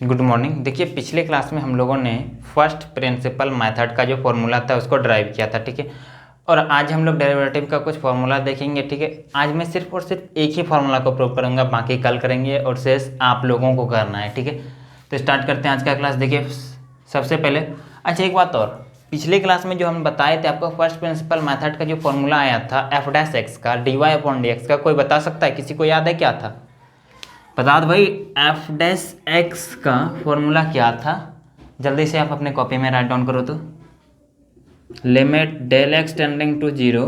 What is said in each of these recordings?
Good morning. देखिए पिछले class में हम लोगों ने फर्स्ट प्रिंसिपल मेथड का जो फॉर्मूला था उसको ड्राइव किया था, ठीक है। और आज हम लोग डेरिवेटिव का कुछ फार्मूला देखेंगे, ठीक है। आज मैं सिर्फ और सिर्फ एक ही फार्मूला को प्रूव करूंगा, बाकी कल करेंगे और शेष आप लोगों को करना है, ठीक है। तो स्टार्ट करते हैं आज का क्लास। देखिए सबसे पहले अच्छा एक बात और, पिछले क्लास में जो हम बताए थे आपको फर्स्ट प्रिंसिपल मेथड का जो फॉर्मूला आया था एफ डैश एक्स का dy/dx का, कोई बता सकता है? किसी को याद है क्या था? बता दो भाई, एफ डैश एक्स का फॉर्मूला क्या था? जल्दी से आप अपने कॉपी में राइट डाउन करो तो। Limit del x tending to 0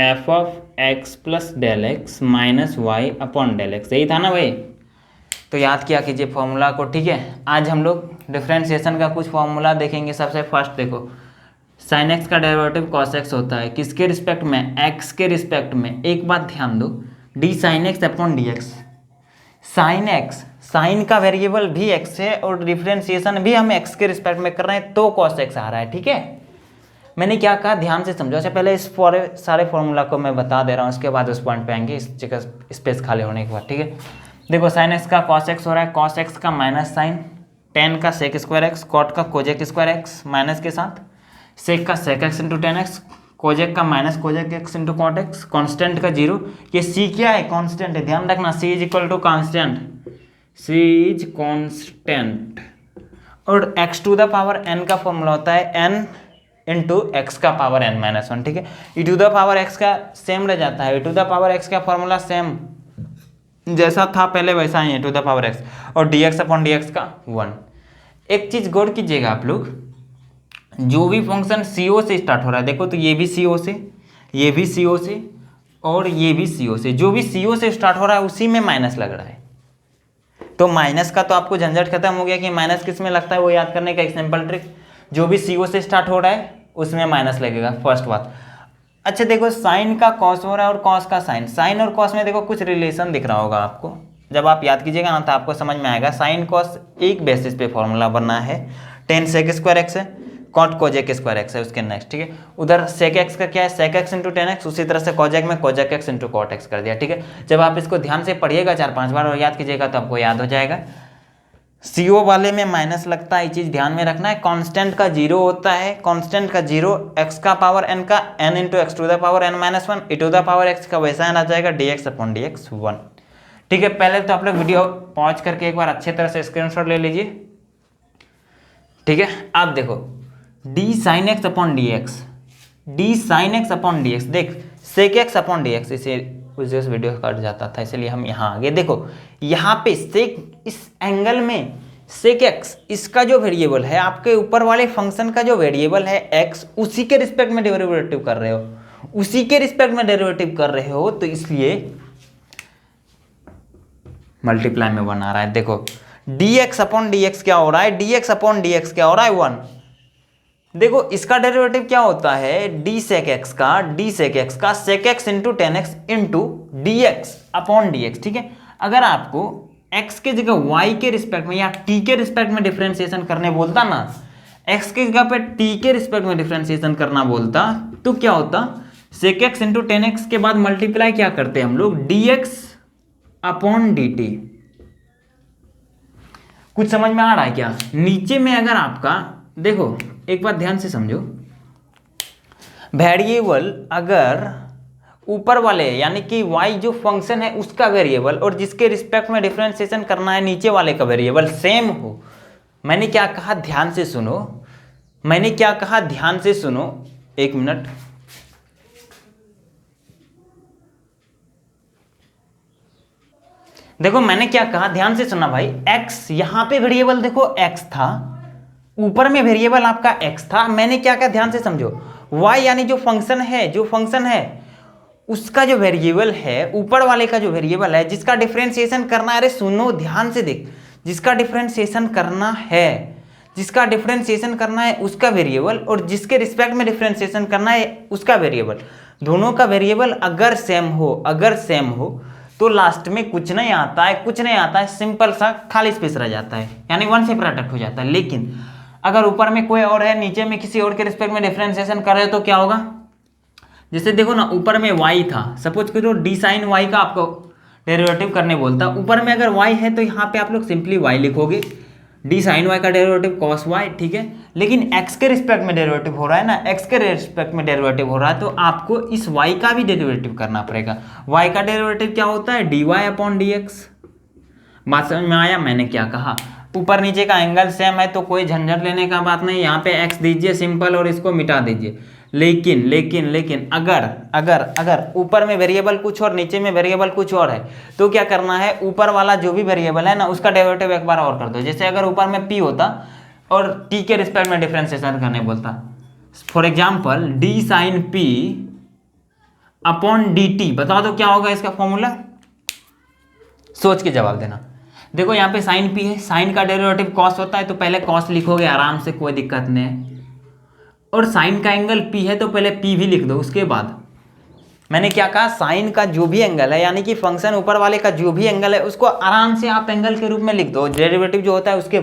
f of x plus del x minus y upon del x, यही था ना भाई? तो याद किया कीजिए फॉर्मूला को, ठीक है। आज हम लोग डिफरेंशिएशन का कुछ फॉर्मूला देखेंगे। सबसे फर्स्ट देखो, साइन एक्स का डेरिवेटिव कॉस एक्स होता है किसके रिस्पेक्ट में? एक्स के रिस्पेक्ट में। एक बात ध्यान दो, d sine x upon d x. Sine x, sine का वेरिएबल भी एक्स है और डिफरेंशिएशन भी हम एक्स के रिस्पेक्ट में कर रहे हैं, तो कॉस एक्स आ रहा है, ठीक है। मैंने क्या कहा ध्यान से समझो। अच्छा पहले इस सारे फॉर्मूला को मैं बता दे रहा हूँ, उसके बाद उस पॉइंट पे आएंगे, इस जगह स्पेस खाली होने के बाद, ठीक है। देखो साइन एक्स का कॉस एक्स हो रहा है, कॉस एक्स का माइनस साइन, टेन का सेक स्क्वायर एक्स, कॉट का कोजेक स्क्वायर एक्स माइनस के साथ, सेक का sec x into tan x, cosec का minus cosec x into cot x, constant का 0। ये सी क्या है? कॉन्स्टेंट है, ध्यान रखना। C is equal to constant, C is constant. और x to the power n का फॉर्मूला होता है एन इंटू एक्स का पावर एन माइनस 1, ठीक है। E to the power x का सेम रह जाता है, e to the power x का फॉर्मूला सेम जैसा था पहले वैसा ही है, टू द पावर एक्स। और d x upon d x का 1। एक चीज गौर कीजिएगा आप लोग, जो भी फंक्शन CO से स्टार्ट हो रहा है, देखो तो ये भी CO से, ये भी CO से और ये भी CO से, जो भी CO से स्टार्ट हो रहा है उसी में माइनस लग रहा है। तो माइनस का तो आपको झंझट खत्म हो गया कि माइनस किस में लगता है, वो याद करने का एक सिंपल ट्रिक। जो भी CO से स्टार्ट हो रहा है उसमें माइनस लगेगा, फर्स्ट बात। अच्छा देखो, साइन का कॉस हो रहा है और कॉस का साइन, साइन और कॉस में देखो कुछ रिलेशन दिख रहा होगा आपको। जब आप याद कीजिएगा ना तो आपको समझ में आएगा। साइन कॉस एक बेसिस पे फॉर्मूला बनना है, टेन सेक स्क्वायर एक्स है, कॉट कोजेक स्क्वायर एक्स है उसके नेक्स्ट, ठीक है। उधर सेक एक्स का क्या है? Sec x into tan x, उसी तरह से कोजेक में cosec x into cot x कर दिया, ठीक है। जब आप इसको ध्यान से पढ़िएगा 4-5 बार और याद कीजिएगा तो आपको याद हो जाएगा। CO वाले में माइनस लगता है, ये चीज ध्यान में रखना है। कांस्टेंट का 0 होता है, कांस्टेंट का 0 एक्स का पावर n का n into x to the power n minus 1, e to the power x का वैसा आ जाएगा dx अपॉन dx 1, ठीक है। पहले तो आप लोग वीडियो पॉज करके एक बार अच्छे तरह से स्क्रीनशॉट ले लीजिए, ठीक है। आप देखो d sine x upon d x, d sine x upon d x, देख sec x upon d x, इसे उस जगह वीडियो कट जाता था इसलिए हम यहाँ आगे। देखो यहाँ पे सेक, इस एंगल में सेक एक्स, इसका जो वेरिएबल है आपके ऊपर वाले फंक्शन का जो वेरिएबल है एक्स, उसी के रिस्पेक्ट में डेरिवेटिव कर रहे हो, उसी के रिस्पेक्ट में डेरिवेटिव कर रहे हो, तो इसलिए मल्टीप्लाई में 1 आ रहा है। देखो dx अपॉन dx क्या हो रहा है? dx अपॉन dx क्या हो रहा है? 1। देखो इसका डेरिवेटिव क्या होता है? डी सेक एक्स का sec x into tan x into d x upon d x, ठीक है। अगर आपको x के जगह y के रिस्पेक्ट में या t के रिस्पेक्ट में डिफरेंशिएशन करने बोलता ना, x के जगह पे t के रिस्पेक्ट में डिफरेंशिएशन करना बोलता, तो क्या होता? Sec x into tan x के बाद मल्टीप्लाई क्या करते हैं हम लोग? dx upon dt। कुछ समझ में आ रहा है क्या? नीचे में अगर आपका देखो एक बात ध्यान से समझो, वेरिएबल अगर ऊपर वाले यानी कि y जो फंक्शन है उसका वेरिएबल और जिसके रिस्पेक्ट में डिफरेंशिएशन करना है नीचे वाले का वेरिएबल सेम हो, मैंने क्या कहा ध्यान से सुनो, मैंने क्या कहा ध्यान से सुनो, एक मिनट। देखो मैंने क्या कहा ध्यान से सुनना भाई, x यहां पे वेरिएबल देखो x था, ऊपर में वेरिएबल आपका x था। मैंने क्या कहा ध्यान से समझो, y यानी जो फंक्शन है, जो फंक्शन है उसका जो वेरिएबल है, ऊपर वाले का जो वेरिएबल है जिसका डिफरेंशिएशन करना है, अरे सुनो ध्यान से देख, जिसका डिफरेंशिएशन करना है, जिसका डिफरेंशिएशन करना है उसका वेरिएबल और जिसके रिस्पेक्ट में डिफरेंशिएशन करना है उसका वेरिएबल, दोनों का वेरिएबल अगर सेम हो, अगर सेम हो तो लास्ट में कुछ नहीं आता है, कुछ नहीं आता है, सिंपल सा खाली स्पेस रह जाता है, यानी 1 से प्रोडक्ट हो जाता है। लेकिन अगर ऊपर में कोई और है, नीचे में किसी और के रिस्पेक्ट में डिफरेंशिएशन कर रहे हो तो क्या होगा? जैसे देखो ना, ऊपर में y था, सपोज करो डी साइन y का आपको डेरिवेटिव करने बोलता। ऊपर में अगर y है तो यहाँ पे आप लोग सिंपली y लिखोगे, डी साइन वाई का डेरिवेटिव cos y, ठीक है। लेकिन x के रिस्पेक्ट में डेरिवेटिव हो रहा है ना, x के रिस्पेक्ट में डेरिवेटिव हो रहा है तो आपको इस y का भी डेरिवेटिव करना पड़ेगा। y का डेरिवेटिव क्या होता है, dy अपॉन dx। बात समझ में आया मैंने क्या कहा। ऊपर नीचे का एंगल सेम है तो कोई झंझट लेने का बात नहीं, यहाँ पे x दीजिए सिंपल और इसको मिटा दीजिए। लेकिन लेकिन लेकिन अगर अगर अगर ऊपर में वेरिएबल कुछ और नीचे में वेरिएबल कुछ और है तो क्या करना है, ऊपर वाला जो भी वेरिएबल है ना उसका डेरिवेटिव एक बार और कर दो। जैसे अगर ऊपर में p होता और t के रिस्पेक्ट में डिफरेंशिएशन करने बोलता, for example d sine p upon d t, बता दो क्या होगा इसका फॉर्मूला, सोच के जवाब देना। देखो यहाँ पे साइन p है, साइन का डेरिवेटिव कॉस होता है तो पहले कॉस लिखोगे आराम से, कोई दिक्कत नहीं है। और साइन का एंगल p है तो पहले p भी लिख दो। उसके बाद मैंने क्या कहा, साइन का जो भी एंगल है यानी कि फंक्शन ऊपर वाले का जो भी एंगल है उसको आराम से आप एंगल के रूप में लिख दो, डेरिवेटिव जो होता है। उसके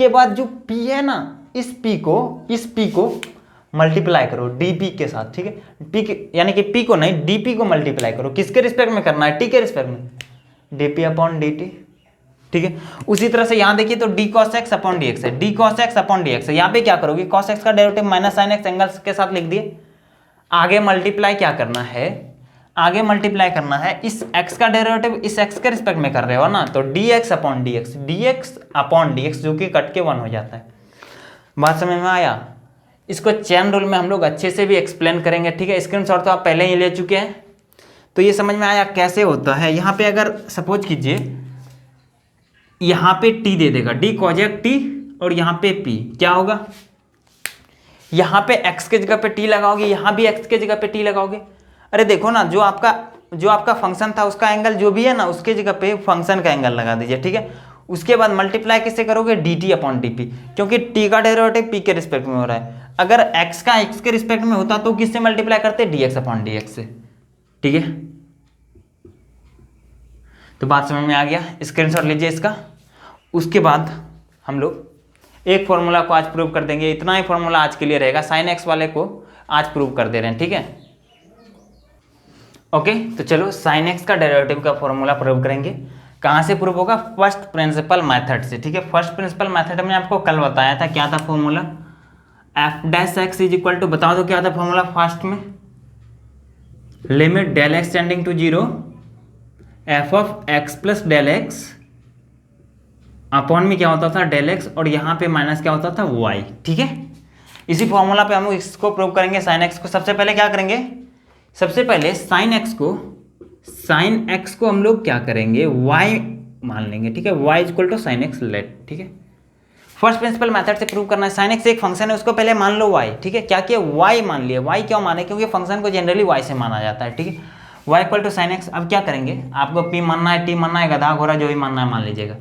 बाद जो p है ना, इस p को मल्टीप्लाई करो dp के साथ, ठीक है। p यानी कि p को नहीं dp को मल्टीप्लाई करो, किसके रिस्पेक्ट में करना है, t के रिस्पेक्ट में, dp अपॉन dt, ठीक है। उसी तरह से यहाँ देखिए तो d cos x upon dx है, d cos x upon dx है। यहाँ पे क्या करोगे, cos x का derivative minus sine x angle के साथ लिख दिए। आगे मल्टीप्लाई क्या करना है, आगे मल्टीप्लाई करना है इस x का डेरिवेटिव इस x के रिस्पेक्ट में कर रहे हो ना, तो dx अपॉन dx जो कि कट के 1 हो जाता है। बात समझ में आया। इसको चेन रूल में हम लोग अच्छे से भी एक्सप्लेन करेंगे, ठीक है। स्क्रीनशॉट तो आप पहले ही ले चुके हैं, तो ये समझ में आया कैसे होता है। यहाँ पे अगर सपोज कीजिए यहाँ पे t दे देगा, d कॉजेक t, और यहाँ पे p क्या होगा, यहाँ पे x के जगह पे t लगाओगे, यहाँ भी x के जगह पे t लगाओगे। अरे देखो ना, जो आपका फंक्शन था उसका एंगल जो भी है ना उसके जगह पे फंक्शन का एंगल लगा दीजिए, ठीक है। उसके बाद मल्टीप्लाई किससे करोगे, dt अपॉन dp, क्योंकि t का डेरिवेटिव p के रिस्पेक्ट में हो रहा है। अगर x का x के रिस्पेक्ट में होता तो किससे मल्टीप्लाई करते, dx अपॉन dx से, ठीक है। तो बात समझ में आ गया, स्क्रीनशॉट लीजिए इसका। उसके बाद हम लोग एक फॉर्मूला को आज प्रूव कर देंगे, इतना ही फॉर्मूला आज के लिए रहेगा। साइन एक्स वाले को आज प्रूव कर दे रहे हैं, ठीक है। ओके, तो चलो साइन एक्स का डेरिवेटिव का फॉर्मूला प्रूव करेंगे। कहाँ से प्रूव होगा, फर्स्ट प्रिंसिपल मेथड से, ठीक है। फर्स्ट प्रिंसिपल मेथड में आपको कल बताया था, क्या था formula, f dash x is equal to, बता दो क्या था फॉर्मूला फर्स्ट में, limit del x tending to 0 f of x plus del x upon में क्या होता था डेल एक्स, और यहाँ पे माइनस क्या होता था y, ठीक है। इसी फॉर्मूला पे हम इसको प्रूव करेंगे साइन एक्स को। सबसे पहले क्या करेंगे, सबसे पहले साइन एक्स को हम लोग क्या करेंगे, y मान लेंगे, ठीक है। y equal to sine x let, ठीक है। फर्स्ट प्रिंसिपल मेथड से प्रूव करना है। साइन एक्स एक फंक्शन है, उसको पहले मान लो y, ठीक है। क्या किया, y मान लिया। y क्यों माने, क्योंकि फंक्शन को जनरली y से माना जाता है, ठीक है। y equal to sine x. अब क्या करेंगे, आपको p मानना है, t मानना है, गधा घोड़ा जो भी मानना है मान लीजिएगा।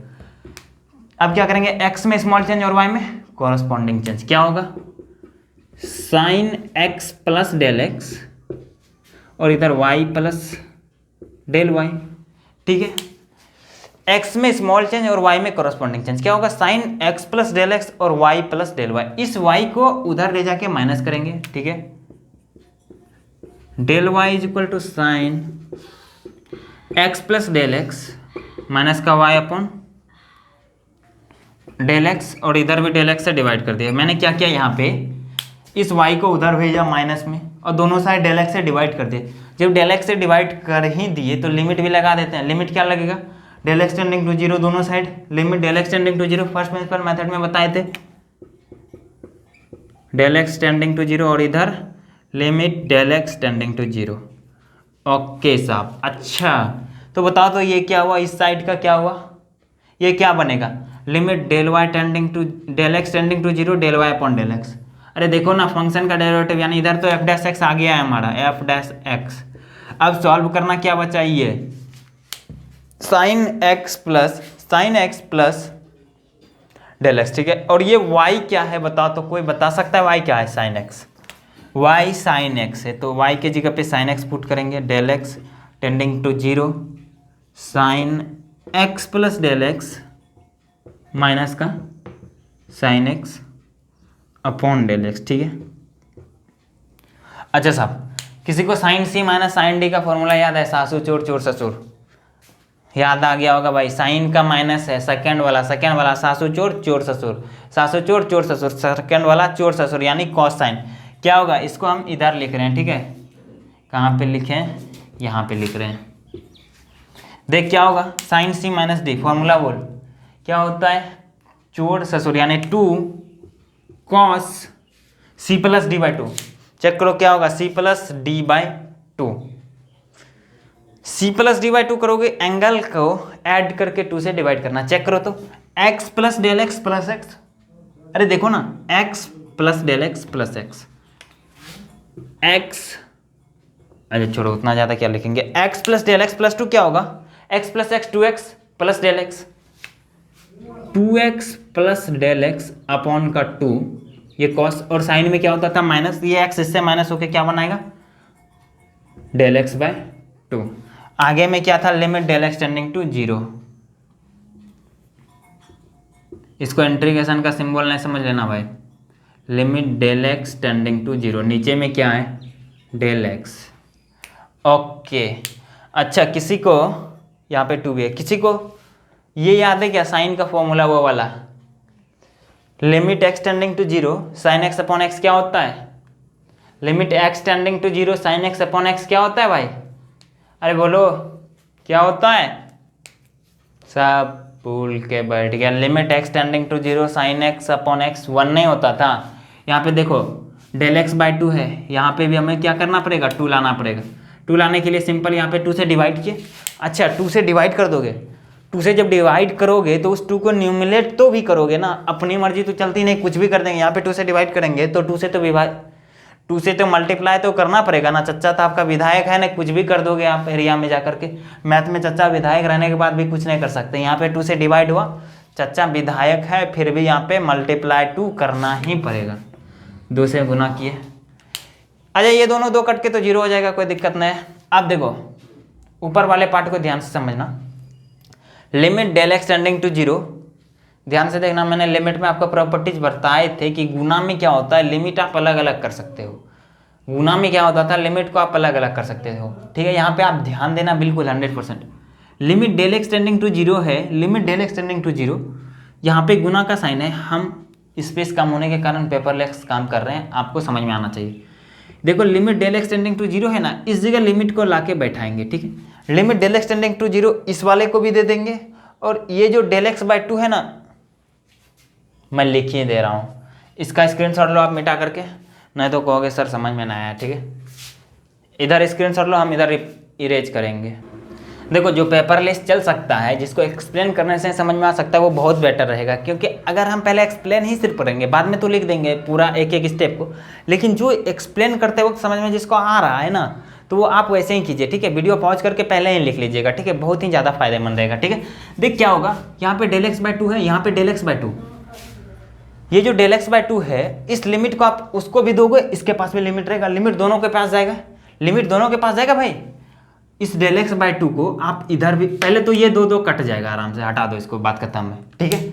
अब क्या करेंगे, x में स्मॉल चेंज और y में कॉरस्पॉन्डिंग चेंज, क्या होगा, sine x plus del x और इधर y प्लस डेल y, ठीक है। x में स्मॉल चेंज और y में कॉरस्पॉन्डिंग चेंज, क्या होगा, sine x plus del x और y प्लस डेल y। इस y को उधर ले जाके माइनस करेंगे, ठीक है। Del y is equal to sine x plus del x minus का y अपॉन डेल एक्स, और इधर भी डेल एक्स से डिवाइड कर दिया। मैंने क्या किया, यहाँ पे इस y को उधर भेजा माइनस में और दोनों साइड डेल एक्स से डिवाइड कर दिए। जब डेल एक्स से डिवाइड कर ही दिए तो लिमिट भी लगा देते हैं। लिमिट क्या लगेगा, डेल एक्स टेंडिंग टू 0 दोनों side, limit del x tending to 0 first principle method में बताए थे, डेल एक्स टेंडिंग टू 0 और इधर limit del x tending to 0। Okay साहब, अच्छा तो बताओ तो ये क्या हुआ, इस साइड का क्या हुआ, ये क्या बनेगा, limit del y tending to del x tending to 0 del y upon del x. अरे देखो ना, फंक्शन का डेरिवेटिव यानी इधर तो एफ डैश एक्स आ गया है हमारा, एफ डैश एक्स। अब सॉल्व करना क्या बचा, ये sine x plus del x, ठीक है। और ये y क्या है बताओ तो, कोई बता सकता है y क्या है, sine x, y sine x है तो y के जगह पे साइन एक्स पुट करेंगे, del x tending to 0 sine x plus del x minus का sine x upon del x, ठीक है। अच्छा साहब, किसी को sine C minus sine D का फॉर्मूला याद है, सासू चोर चोर ससुर, याद आ गया होगा भाई, साइन का माइनस है, सेकंड वाला सासू चोर चोर ससुर, सासू चोर चोर ससुर, सेकंड वाला चोर ससुर यानी कॉस साइन। क्या होगा, इसको हम इधर लिख रहे हैं, ठीक है, कहाँ पे लिखें, यहाँ पे लिख रहे हैं। देख क्या होगा, sine C minus D, formula बोल क्या होता है, चोर ससुर यानी 2 cos C plus D by 2। Check करो क्या होगा, C plus D by 2, C plus D by 2 करोगे, एंगल को ऐड करके 2 से डिवाइड करना। चेक करो तो x plus del x plus x, अरे देखो ना, x plus del x plus x, x, अरे छोड़ो उतना ज़्यादा क्या लिखेंगे, x plus del x plus 2 क्या होगा, x plus x 2x plus del x, 2x plus del x upon का 2, ये कॉस, और साइन में क्या होता था माइनस, ये x इससे माइनस होके क्या बनाएगा, डेल एक्स बाय 2। आगे में क्या था, limit del x tending to 0, इसको इंटीग्रेशन का सिंबल नहीं समझ लेना भाई, limit del x tending to 0, नीचे में क्या है, डेल एक्स। ओके, अच्छा किसी को यहाँ पे 2 भी है, किसी को ये याद है क्या, साइन का फॉर्मूला वो वाला, limit x tending to 0 sine x upon x क्या होता है, limit x tending to 0 sine x upon x क्या होता है भाई, अरे बोलो क्या होता है, सब भूल के बैठ गया, limit x tending to 0 sine x upon x 1 नहीं होता था। यहाँ पे देखो डेल एक्स बाई 2 है, यहाँ पे भी हमें क्या करना पड़ेगा, 2 लाना पड़ेगा। 2 लाने के लिए सिंपल यहाँ पे 2 से डिवाइड किए, अच्छा 2 से डिवाइड कर दोगे, 2 से जब डिवाइड करोगे तो उस 2 को न्यूमिलेट तो भी करोगे ना, अपनी मर्जी तो चलती नहीं, कुछ भी कर देंगे। यहाँ पे 2 से डिवाइड करेंगे तो 2 से तो टू से तो मल्टीप्लाई तो करना पड़ेगा ना, चच्चा तो आपका विधायक है ना, कुछ भी कर दोगे आप एरिया में जा करके। मैथ में चच्चा विधायक रहने के बाद भी कुछ नहीं कर सकते। यहाँ पे 2 से डिवाइड हुआ, चच्चा विधायक है, फिर भी यहाँ पे मल्टीप्लाई 2 करना ही पड़ेगा, 2 से गुना किए। अच्छा ये दोनों 2 कट के तो 0 हो जाएगा, कोई दिक्कत नहीं है। अब देखो ऊपर वाले पार्ट को ध्यान से समझना, limit del x tending to 0, ध्यान से देखना, मैंने लिमिट में आपको प्रॉपर्टीज बताए थे कि गुना में क्या होता है, लिमिट आप अलग अलग कर सकते हो। गुना में क्या होता था, लिमिट को आप अलग अलग कर सकते हो, ठीक है। यहाँ पे आप ध्यान देना बिल्कुल 100%। Limit del x tending to 0 है, limit del x tending to 0, यहाँ पे गुना का साइन है। हम स्पेस कम होने के कारण पेपरलेस काम कर रहे हैं, आपको समझ में आना चाहिए। देखो limit del x tending to 0 है ना, इस जगह लिमिट को लाके बैठाएंगे, ठीक है। Limit del x tending to 0 इस वाले को भी दे देंगे, और ये जो डेल एक्स बाई 2 है ना, मैं लिख ही दे रहा हूँ, इसका स्क्रीनशॉट लो आप मिटा करके, नहीं तो कहोगे सर समझ में ना आया, ठीक है। इधर स्क्रीनशॉट लो, हम इधर इरेज करेंगे। देखो जो पेपरलेस चल सकता है, जिसको एक्सप्लेन करने से समझ में आ सकता है, वो बहुत बेटर रहेगा, क्योंकि अगर हम पहले एक्सप्लेन ही सिर्फ करेंगे, बाद में तो लिख देंगे पूरा एक एक स्टेप को, लेकिन जो एक्सप्लेन करते वक्त समझ में जिसको आ रहा है ना, तो वो आप वैसे ही कीजिए, ठीक है। वीडियो पॉज करके पहले ही लिख लीजिएगा, ठीक है, बहुत ही ज़्यादा फायदेमंद रहेगा, ठीक है। देख क्या होगा, यहाँ पे डेल एक्स बाई 2 है, यहाँ पे डेल एक्स बाई 2, ये जो डेल एक्स बाई 2 है, इस लिमिट को आप उसको भी दोगे, इसके पास भी लिमिट रहेगा, लिमिट दोनों के पास जाएगा, लिमिट दोनों के पास जाएगा भाई। इस डेल एक्स बाई 2 को आप इधर भी, पहले तो ये 2 कट जाएगा, आराम से हटा दो इसको, बात खत्म है, ठीक है।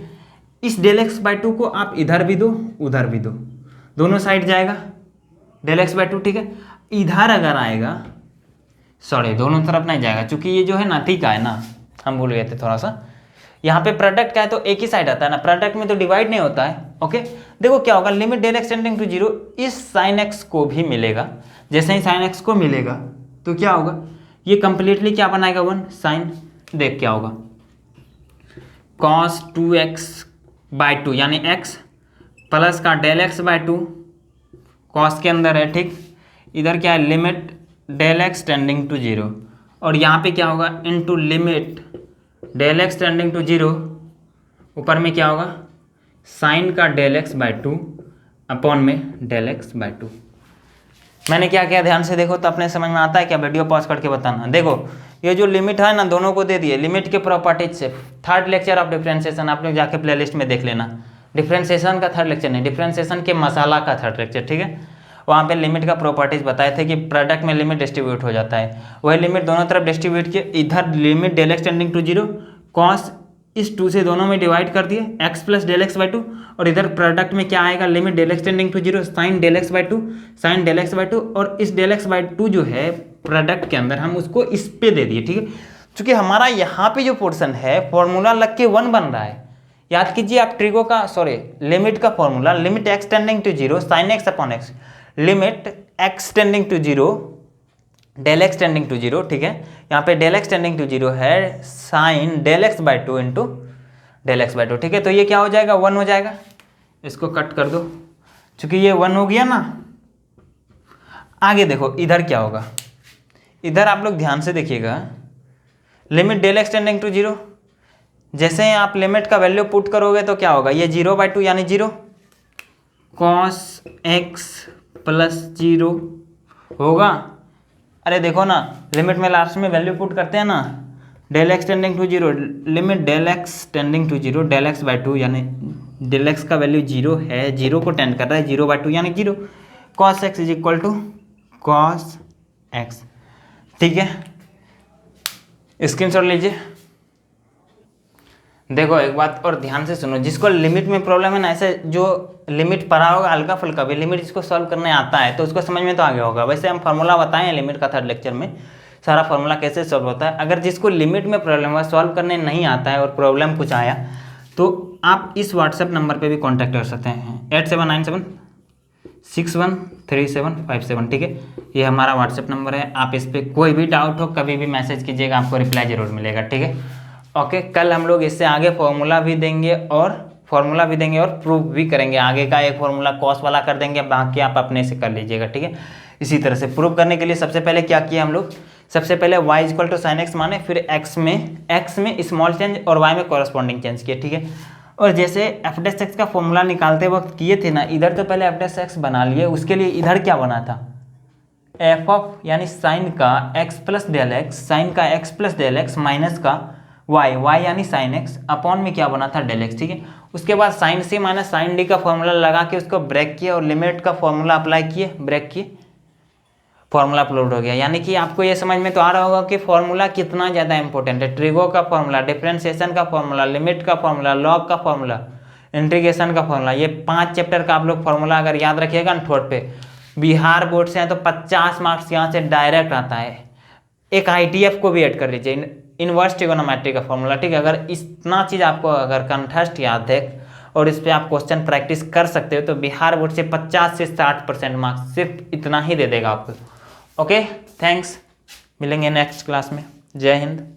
इस डेल एक्स बाई 2 को आप इधर भी दो, उधर भी दो, दोनों साइड जाएगा डेल एक्स बाई 2, ठीक है। इधर अगर आएगा, सॉरी दोनों तरफ नहीं जाएगा, चूंकि ये जो है ना थीटा है ना, हम भूल गए थे थोड़ा सा, यहाँ पे प्रोडक्ट का है तो एक ही साइड आता है ना, प्रोडक्ट में तो डिवाइड नहीं होता है, ओके। देखो क्या होगा, limit del x tending to 0, इस साइन एक्स को भी मिलेगा, जैसे ही साइन एक्स को मिलेगा तो क्या होगा, ये कंप्लीटली क्या बनाएगा 1 साइन, देख क्या होगा, cos 2x बाई 2 यानी x प्लस का डेल एक्स बाई 2, कॉस के अंदर है, ठीक। इधर क्या है, limit del x tending to 0, और यहाँ पे क्या होगा, into limit del x tending to 0, ऊपर में क्या होगा, साइन का डेल एक्स बाई 2 अपॉन में डेल एक्स बाई 2। मैंने क्या किया, ध्यान से देखो तो अपने समझ में आता है क्या, वीडियो पॉज करके बताना। देखो ये जो लिमिट है ना, दोनों को दे दिए, लिमिट के प्रॉपर्टीज से 3rd लेक्चर ऑफ डिफरेंशिएशन, आप लोग जाके प्लेलिस्ट में देख लेना, डिफरेंशिएशन का 3rd लेक्चर नहीं, डिफरेंशिएशन के मसाला का 3rd लेक्चर, ठीक है। वहाँ पे लिमिट का प्रॉपर्टीज बताए थे कि प्रोडक्ट में लिमिट डिस्ट्रीब्यूट हो जाता है, वही लिमिट दोनों तरफ डिस्ट्रीब्यूट किए। इधर limit del x tending to 0, cos इस 2 से दोनों में डिवाइड कर दिए, x plus del x by 2, और इधर प्रोडक्ट में क्या आएगा, limit del x tending to 0 sine del x by 2, sine del x by 2, और इस डेल एक्स बाई 2 जो है प्रोडक्ट के अंदर हम उसको इस पे दे दिए, ठीक है। चूंकि हमारा यहाँ पे जो पोर्शन है फॉर्मूला लग के 1 बन रहा है। याद कीजिए आप ट्रिगो का लिमिट का formula, limit x tending to 0 sine x upon x, limit x tending to 0 del x tending to 0, ठीक है। यहाँ पे डेल एक्स टेंडिंग टू 0 है sine del x by 2 into del x by 2, ठीक है। तो ये क्या हो जाएगा, 1 हो जाएगा। इसको कट कर दो, चूंकि ये 1 हो गया ना। आगे देखो इधर क्या होगा, इधर आप लोग ध्यान से देखिएगा, limit del x tending to 0, जैसे ही आप लिमिट का वैल्यू पुट करोगे तो क्या होगा, ये 0/2 यानी 0 cos x प्लस 0 होगा। अरे देखो ना, लिमिट में लास्ट में वैल्यू पुट करते हैं ना, del x tending to 0, limit del x tending to 0 del x by 2 यानी डेल एक्स का वैल्यू 0 है, 0 को टेंड कर रहा है, 0/2 यानी 0, cos x is equal to cos x, ठीक है। स्क्रीनशॉट लीजिए। देखो एक बात और ध्यान से सुनो, जिसको लिमिट में प्रॉब्लम है ना, ऐसे जो लिमिट पढ़ा होगा हल्का फुल्का भी, लिमिट जिसको सॉल्व करने आता है तो उसको समझ में तो आ गया होगा। वैसे हम फार्मूला बताएं लिमिट का 3rd लेक्चर में, सारा फार्मूला कैसे सॉल्व होता है। अगर जिसको लिमिट में प्रॉब्लम हुआ, सॉल्व करने नहीं आता है और प्रॉब्लम कुछ आया, तो आप इस व्हाट्सएप नंबर पर भी कॉन्टैक्ट कर सकते हैं 8797613757, ठीक है। ये हमारा व्हाट्सएप नंबर है, आप इस पर कोई भी डाउट हो कभी भी मैसेज कीजिएगा, आपको रिप्लाई जरूर मिलेगा, ठीक है। ओके, कल हम लोग इससे आगे फॉर्मूला भी देंगे और प्रूफ भी करेंगे। आगे का एक फॉर्मूला कॉस वाला कर देंगे, बाकी आप अपने से कर लीजिएगा, ठीक है। इसी तरह से प्रूफ करने के लिए सबसे पहले क्या किया हम लोग, सबसे पहले y equal to sine x माने, फिर x में स्मॉल चेंज और y में कॉरस्पॉन्डिंग चेंज किया, ठीक है। और जैसे एफ डैश एक्स का फॉर्मूला निकालते वक्त किए थे ना, इधर तो पहले एफ डैश एक्स बना लिए, उसके लिए इधर क्या बना था, एफ ऑफ यानी साइन का x plus del x, sine का x plus del x minus का y यानी साइन x अपॉन में क्या बना था डेल एक्स, ठीक है। उसके बाद sine c minus sine d का फॉर्मूला लगा के उसको ब्रेक किया और लिमिट का फॉर्मूला अप्लाई किए, ब्रेक किए, फॉर्मूला अपलोड हो गया। यानी कि आपको ये समझ में तो आ रहा होगा कि फॉर्मूला कितना ज़्यादा इंपॉर्टेंट है। ट्रिगो का फॉर्मूला, डिफरेंशिएशन का फॉर्मूला, लिमिट का फॉर्मूला, लॉग का फॉर्मूला, इंटीग्रेशन का फॉर्मूला, ये 5 चैप्टर का आप लोग फॉर्मूला अगर याद रखिएगा ना ठोट पे, बिहार बोर्ड से हैं तो 50 मार्क्स यहाँ से डायरेक्ट आता है। एक ITF को भी ऐड कर लीजिए, इनवर्स ट्रिगोनोमेट्री का फॉर्मूला, ठीक है। अगर इतना चीज़ आपको अगर कंठस्थ याद है और इस पर आप क्वेश्चन प्रैक्टिस कर सकते हो तो बिहार बोर्ड से 50 से 60% मार्क्स सिर्फ इतना ही दे देगा आपको। ओके, थैंक्स, मिलेंगे नेक्स्ट क्लास में। जय हिंद।